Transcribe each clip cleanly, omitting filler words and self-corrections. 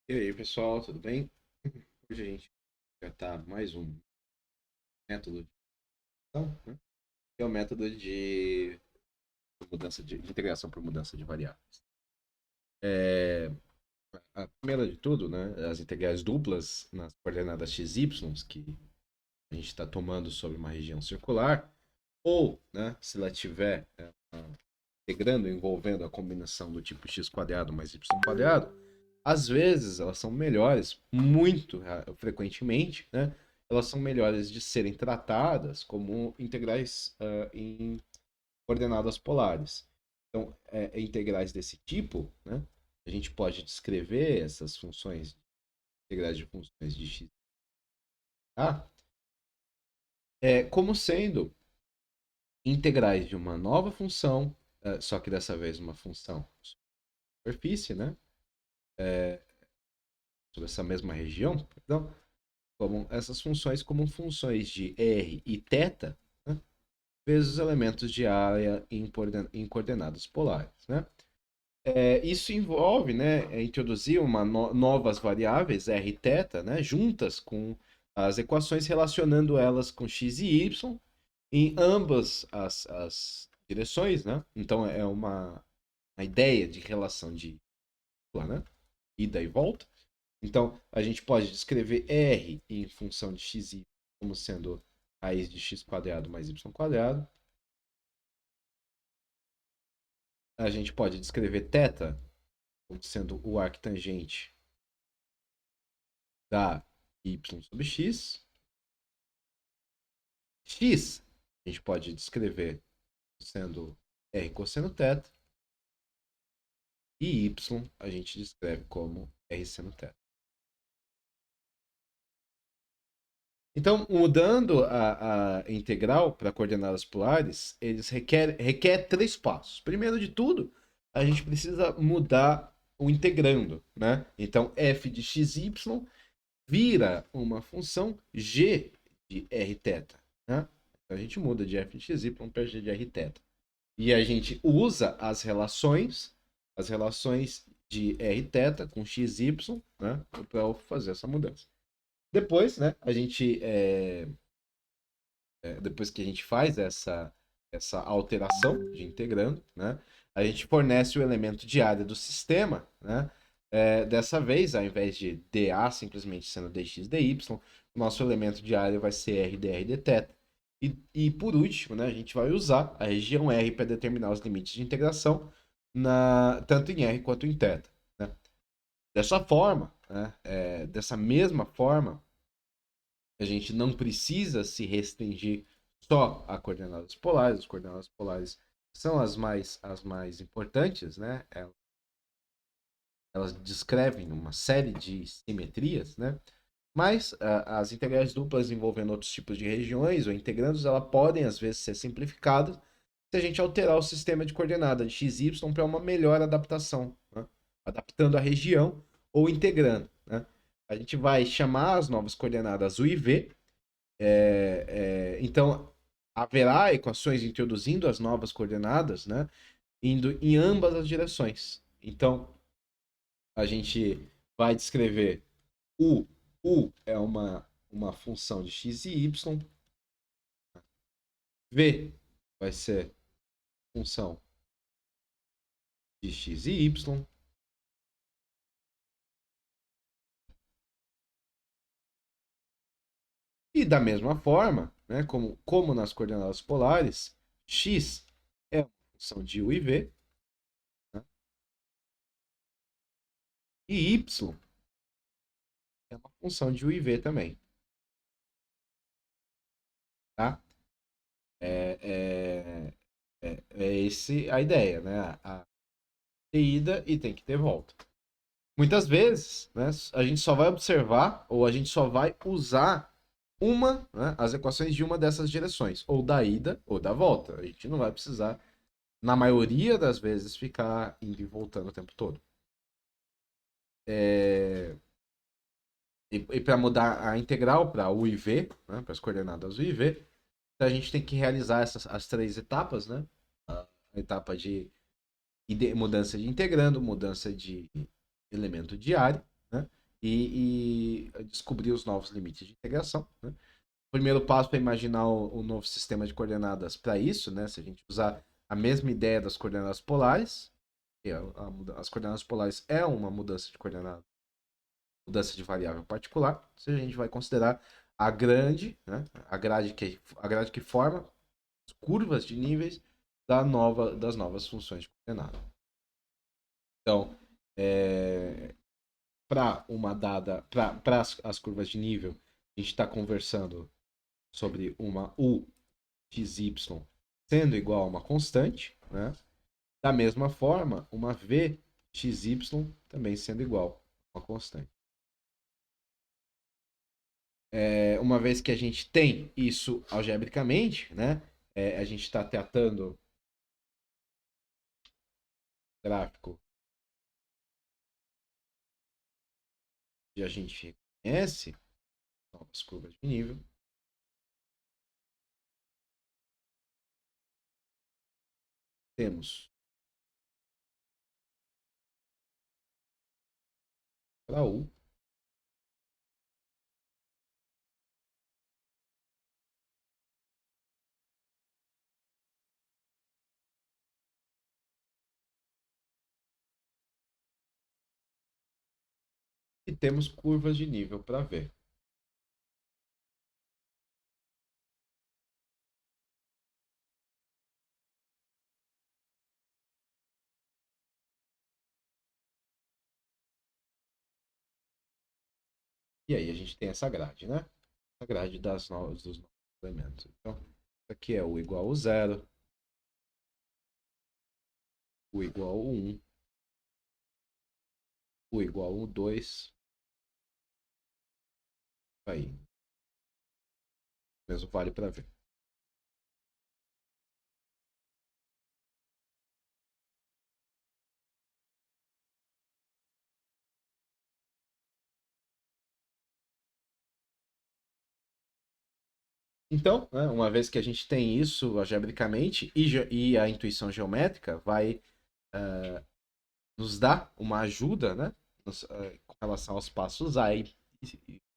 E aí, pessoal, tudo bem? Hoje a gente vai tratar mais um método de integração, né? Que é o método de mudança de integração por mudança de variáveis. É, a primeira de tudo, né, as integrais duplas nas coordenadas x, y, que a gente está tomando sobre uma região circular, ou, né, se ela tiver integrando, envolvendo a combinação do tipo x quadrado mais y quadrado, às vezes elas são melhores, muito frequentemente, né? Elas são melhores de serem tratadas como integrais em coordenadas polares. Então, integrais desse tipo, né? A gente pode descrever essas funções, integrais de funções de x, tá? Como sendo integrais de uma nova função, só que dessa vez uma função superfície, né? Sobre essa mesma região, perdão, como essas funções como funções de R e θ, né, vezes os elementos de área em coordenadas polares. Né? Isso envolve, né, introduzir novas variáveis R e θ, né, juntas com as equações relacionando elas com x e y em ambas as direções. Né? Então é uma ideia de relação de, né, ida e volta. Então, a gente pode descrever R em função de xy como sendo raiz de x quadrado mais y quadrado. A gente pode descrever θ como sendo o arctangente da y sobre x. X a gente pode descrever sendo R cosseno θ. E y a gente descreve como R seno θ. Então, mudando a integral para coordenadas polares, eles requer três passos. Primeiro de tudo, a gente precisa mudar o integrando, né? Então, f de xy vira uma função g de rθ, né? Então, a gente muda de f de xy para g de rθ. E a gente usa as relações de rθ com xy, né? Para fazer essa mudança. Depois, né, depois que a gente faz essa alteração de integrando, né, a gente fornece o elemento de área do sistema, né, dessa vez, ao invés de dA simplesmente sendo dx, dy, o nosso elemento de área vai ser r dr dθ. E por último, né, a gente vai usar a região R para determinar os limites de integração tanto em R quanto em θ. Né? Dessa forma, né, dessa mesma forma, a gente não precisa se restringir só a coordenadas polares. As coordenadas polares são as mais importantes, né? Elas descrevem uma série de simetrias, né? Mas as integrais duplas envolvendo outros tipos de regiões ou integrandos, elas podem às vezes ser simplificadas se a gente alterar o sistema de coordenadas de x e y para uma melhor adaptação, né? Adaptando a região ou integrando. Né? A gente vai chamar as novas coordenadas u e v. Então, haverá equações introduzindo as novas coordenadas, né? Indo em ambas as direções. Então, a gente vai descrever u. U é uma função de x e y. V vai ser função de x e y. E da mesma forma, né, como nas coordenadas polares, x é uma função de u e v, né, e y é uma função de u e v também. Tá? É, esse a ideia, né? Ter ida e tem que ter volta. Muitas vezes, né, a gente só vai observar ou a gente só vai usar as equações de uma dessas direções, ou da ida ou da volta. A gente não vai precisar, na maioria das vezes, ficar indo e voltando o tempo todo. E para mudar a integral para u e v, né, para as coordenadas u e v, a gente tem que realizar as três etapas, né? A etapa de mudança de integrando, mudança de elemento diário, né? e descobrir os novos limites de integração, né? O primeiro passo é imaginar o novo sistema de coordenadas para isso, né? Se a gente usar a mesma ideia das coordenadas polares, as coordenadas polares é uma mudança de coordenada, mudança de variável particular, se a gente vai considerar a grande, né? A grade que forma as curvas de níveis das novas funções de coordenada. Então, para uma dada, para as curvas de nível, a gente está conversando sobre uma u xy sendo igual a uma constante, né? Da mesma forma, uma v xy também sendo igual a uma constante. Uma vez que a gente tem isso algebricamente, né? A gente está tratando gráfico e a gente reconhece novas curvas de nível. Temos para U e temos curvas de nível para V. E aí a gente tem essa grade, né? A grade dos novos elementos. Então, isso aqui é U igual a 0, U igual a 1, U igual a 2. Aí, mesmo vale para V. Então, né, uma vez que a gente tem isso algebricamente e a intuição geométrica vai nos dar uma ajuda, né, com relação aos passos A e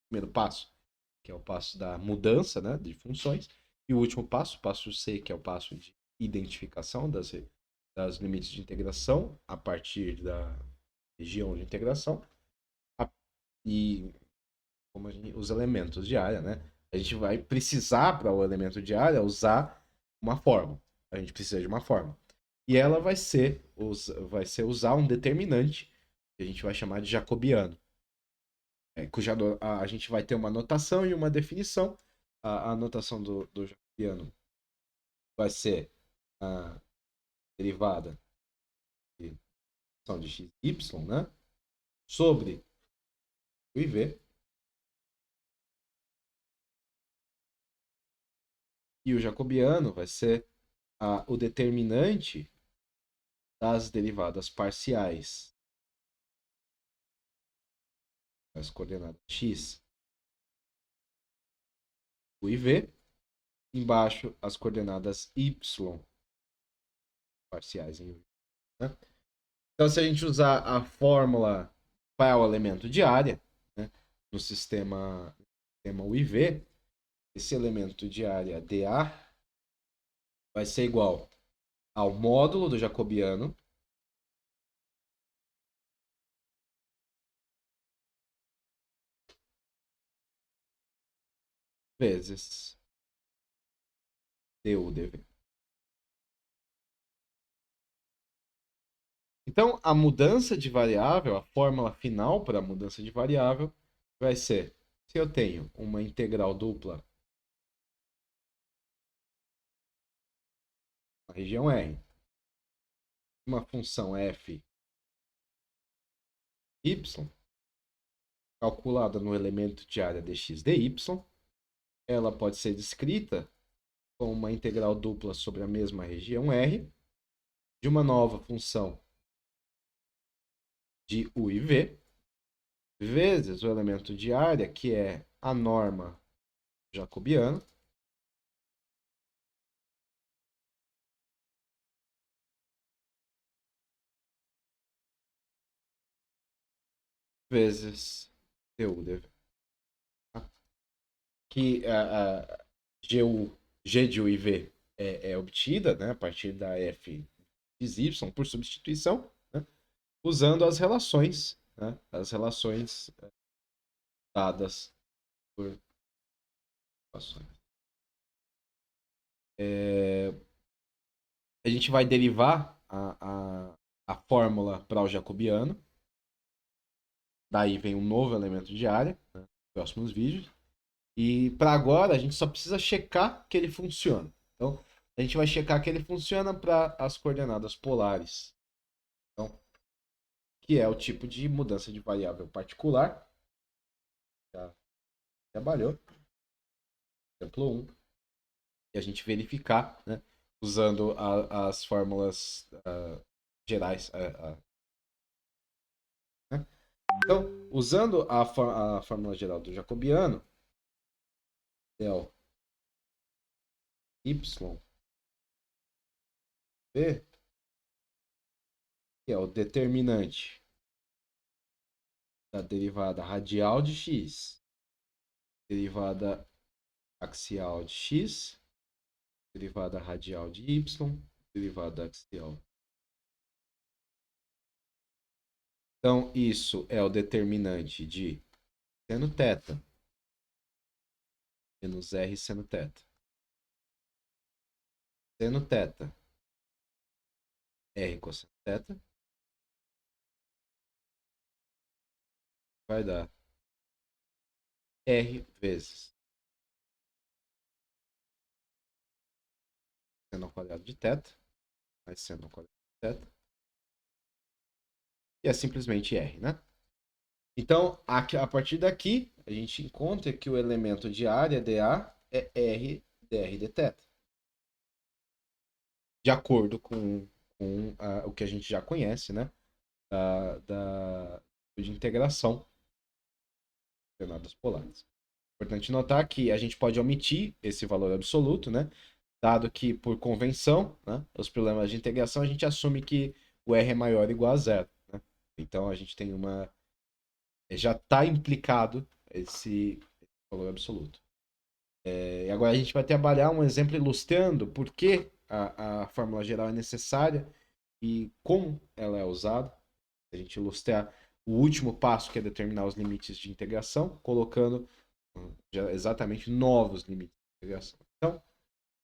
primeiro passo, que é o passo da mudança, né, de funções, e o último passo, o passo C, que é o passo de identificação das limites de integração a partir da região de integração e os elementos de área, né? A gente vai precisar para o elemento de área usar uma forma. A gente precisa de uma forma. E ela vai ser usar um determinante que a gente vai chamar de jacobiano, cuja a gente vai ter uma notação e uma definição. A notação do jacobiano vai ser a derivada de função de x, y, né? Sobre o IV. E o jacobiano vai ser o determinante das derivadas parciais das coordenadas x, u e v, embaixo as coordenadas y parciais em u. Né? Então, se a gente usar a fórmula para o elemento de área, né, no sistema u e v, esse elemento de área dA vai ser igual ao módulo do jacobiano vezes du dv. Então, a mudança de variável, a fórmula final para a mudança de variável vai ser, se eu tenho uma integral dupla na região R, uma função f y, calculada no elemento de área dx dy, ela pode ser descrita como uma integral dupla sobre a mesma região R, de uma nova função de u e v, vezes o elemento de área, que é a norma jacobiana, vezes TU dever. Tá? Que a GU, G de U e V é obtida, né, a partir da F de Y por substituição, né, usando as relações, né, as relações dadas por equações. A gente vai derivar a fórmula para o jacobiano. Daí vem um novo elemento de área, né, nos próximos vídeos. E para agora a gente só precisa checar que ele funciona. Então a gente vai checar que ele funciona para as coordenadas polares. Então, que é o tipo de mudança de variável particular. Já trabalhou. Exemplo 1. E a gente verificar, né, usando as fórmulas gerais. Né? Então, usando a fórmula geral do jacobiano, del y v, que é o determinante da derivada radial de x, derivada axial de x, derivada radial de y, derivada axial. Então, isso é o determinante de seno θ menos r seno θ. Seno θ, r cosseno θ, vai dar r vezes seno ao quadrado de θ, mais seno ao quadrado de θ, e é simplesmente r, né? Então, a partir daqui, a gente encontra que o elemento de área dA é r dr dθ. De acordo com o que a gente já conhece, né? De integração de coordenadas polares. Importante notar que a gente pode omitir esse valor absoluto, né? Dado que, por convenção, né, os problemas de integração, a gente assume que o R é maior ou igual a zero. Né? Então, a gente tem uma... Já está implicado esse valor absoluto. E agora a gente vai trabalhar um exemplo ilustrando por que a fórmula geral é necessária e como ela é usada. A gente ilustrar o último passo, que é determinar os limites de integração, colocando exatamente novos limites de integração. Então,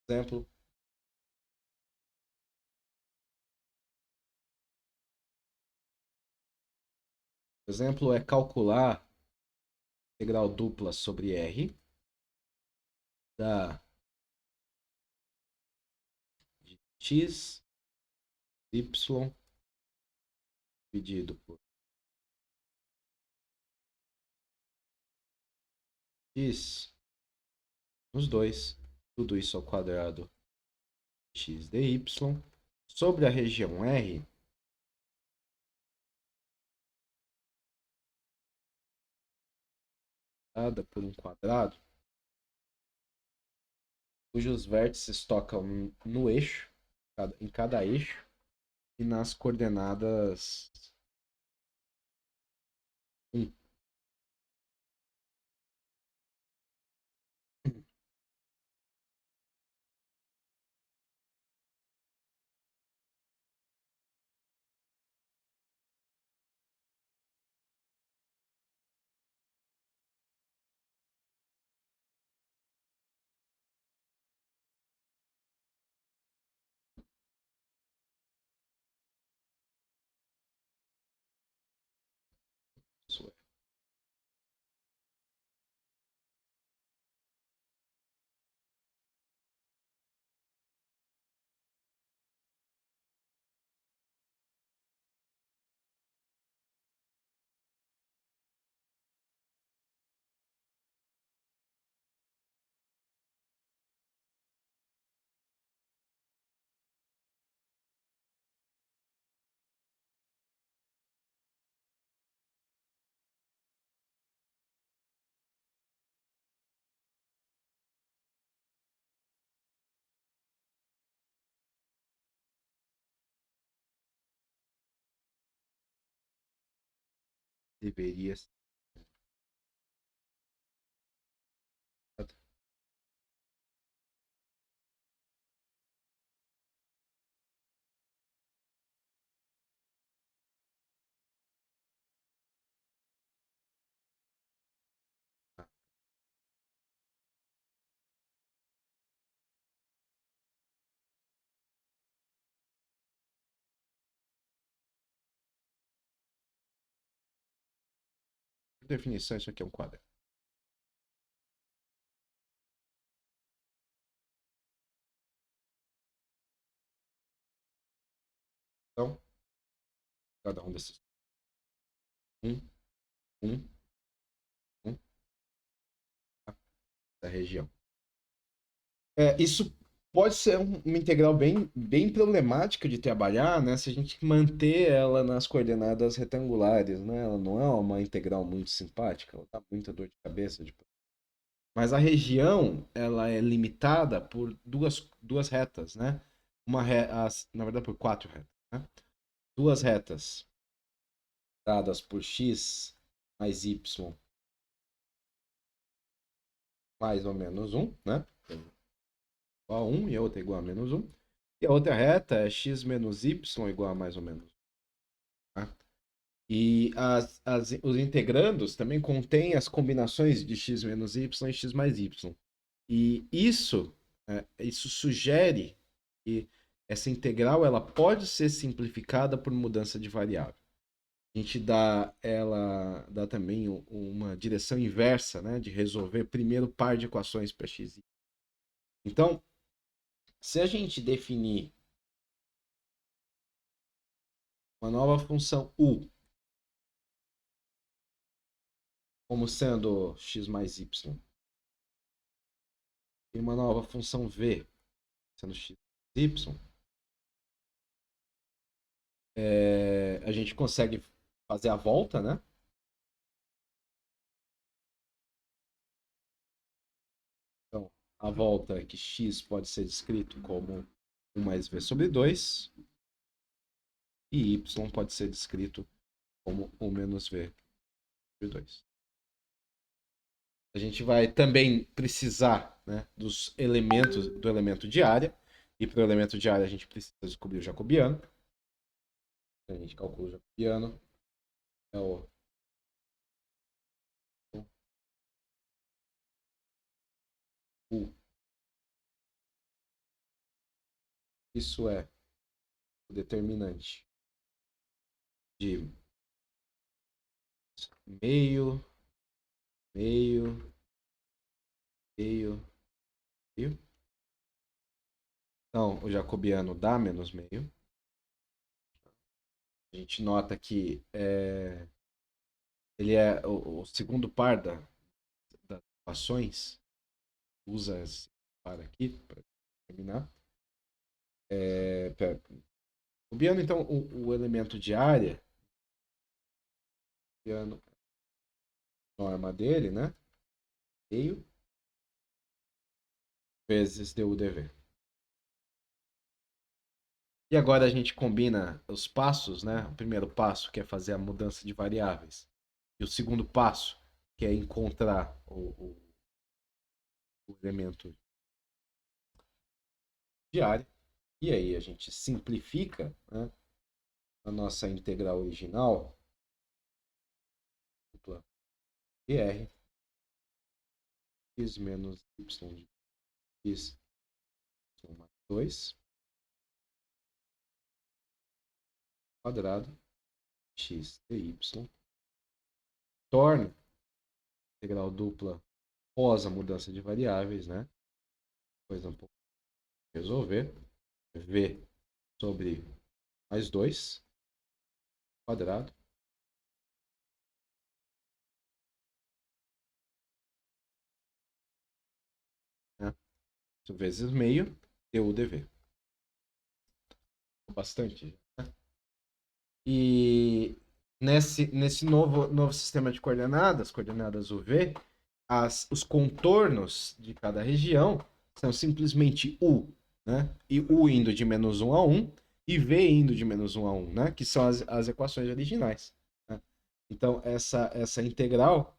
exemplo. O exemplo é calcular integral dupla sobre R da de x, y dividido por x nos dois, tudo isso ao quadrado x dy, sobre a região R, dada por um quadrado, cujos vértices tocam no eixo, em cada eixo, e nas coordenadas 1. Isso é. Deveria ser. Por definição, isso aqui é um quadrado. Então, cada um desses. Um, um, um, tá? Da região. Isso pode ser uma integral bem problemática de trabalhar, né? Se a gente manter ela nas coordenadas retangulares, né? Ela não é uma integral muito simpática, ela dá muita dor de cabeça. Mas a região, ela é limitada por duas retas, né? Na verdade, por quatro retas, né? Duas retas dadas por x mais y mais ou menos um, né? Igual a 1 e a outra igual a menos um. E a outra reta é x menos y igual a mais ou menos 1. Tá? E os integrandos também contêm as combinações de x menos y e x mais y. E isso sugere que essa integral ela pode ser simplificada por mudança de variável. A gente dá também uma direção inversa, né, de resolver primeiro par de equações para x. Então, se a gente definir uma nova função u como sendo x mais y e uma nova função v sendo x mais y, a gente consegue fazer a volta, né? Então, a volta é que x pode ser descrito como 1 mais v sobre 2 e y pode ser descrito como 1 menos v sobre 2. A gente vai também precisar, né, dos elementos do elemento de área, e para o elemento de área a gente precisa descobrir o jacobiano. A gente calcula o jacobiano, é o U. Isso é o determinante de meio, meio, meio, meio. Então, o jacobiano dá menos meio. A gente nota que ele é o segundo par das equações. Usa esse par aqui para terminar. Jacobiano, então, o elemento de área, jacobiano, norma dele, né? Meio vezes du dv. E agora a gente combina os passos, né? O primeiro passo, que é fazer a mudança de variáveis. E o segundo passo, que é encontrar o elemento de área. E aí a gente simplifica, né, a nossa integral original, dupla dr, x menos y de x mais 2, quadrado, x dy, torna integral dupla após a mudança de variáveis, né? Coisa um pouco resolver. V sobre mais 2 quadrado. Né? Vezes meio, du dv. Bastante. Né? E nesse novo sistema de coordenadas UV, os contornos de cada região são simplesmente U, né? E U indo de menos 1 a 1 e V indo de menos 1 a 1, né? Que são as equações originais. Né? Então, essa integral,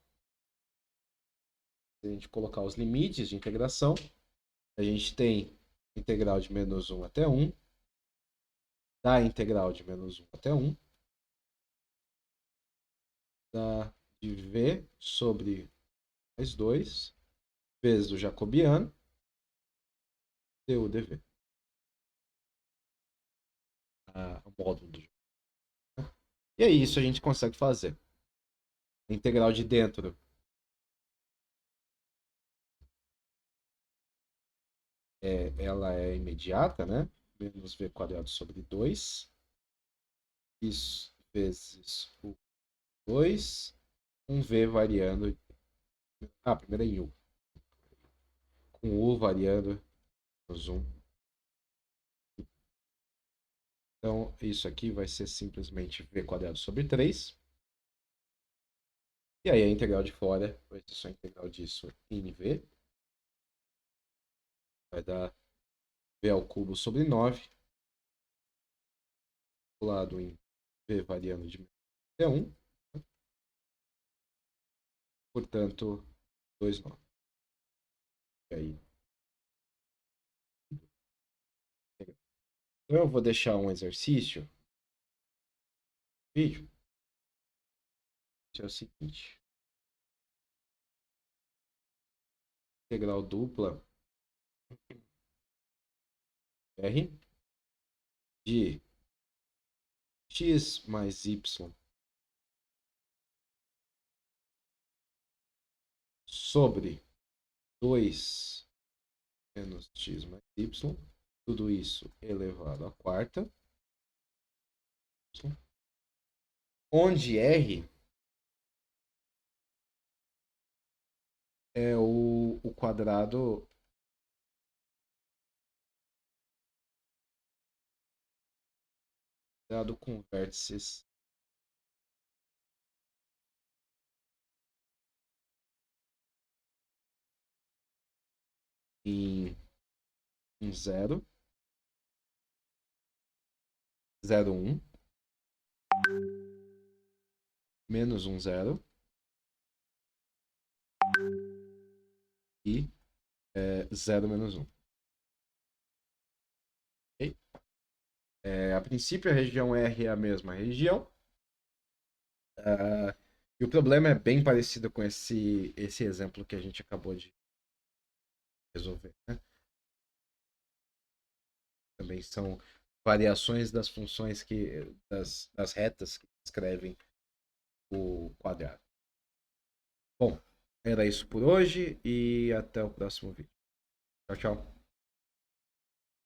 se a gente colocar os limites de integração, a gente tem integral de menos 1 até 1, da integral de menos 1 até 1, da de V sobre mais 2, vezes o jacobiano, du dv. O módulo do. E é isso a gente consegue fazer. A integral de dentro ela é imediata, né? Menos v quadrado sobre 2. Isso vezes o 2. Um v variando. Ah, primeiro é em u. Com u variando menos 1. Então, isso aqui vai ser simplesmente v quadrado sobre 3. E aí a integral de fora vai ser só a integral disso em v. Vai dar v ao cubo sobre 9. Lado em v variando de é 1. Portanto, 2 9. E aí? Então eu vou deixar um exercício no vídeo. Que é o seguinte. Integral dupla R de x mais y sobre 2 menos x mais y, tudo isso elevado à quarta, onde R é o quadrado com vértices em 0, 0, 1, menos 1, 0 e 0 menos 1. Okay? A princípio, a região R é a mesma região. E o problema é bem parecido com esse exemplo que a gente acabou de resolver. Né? Também são variações das funções das retas que descrevem o quadrado. Bom, era isso por hoje e até o próximo vídeo. Tchau, tchau.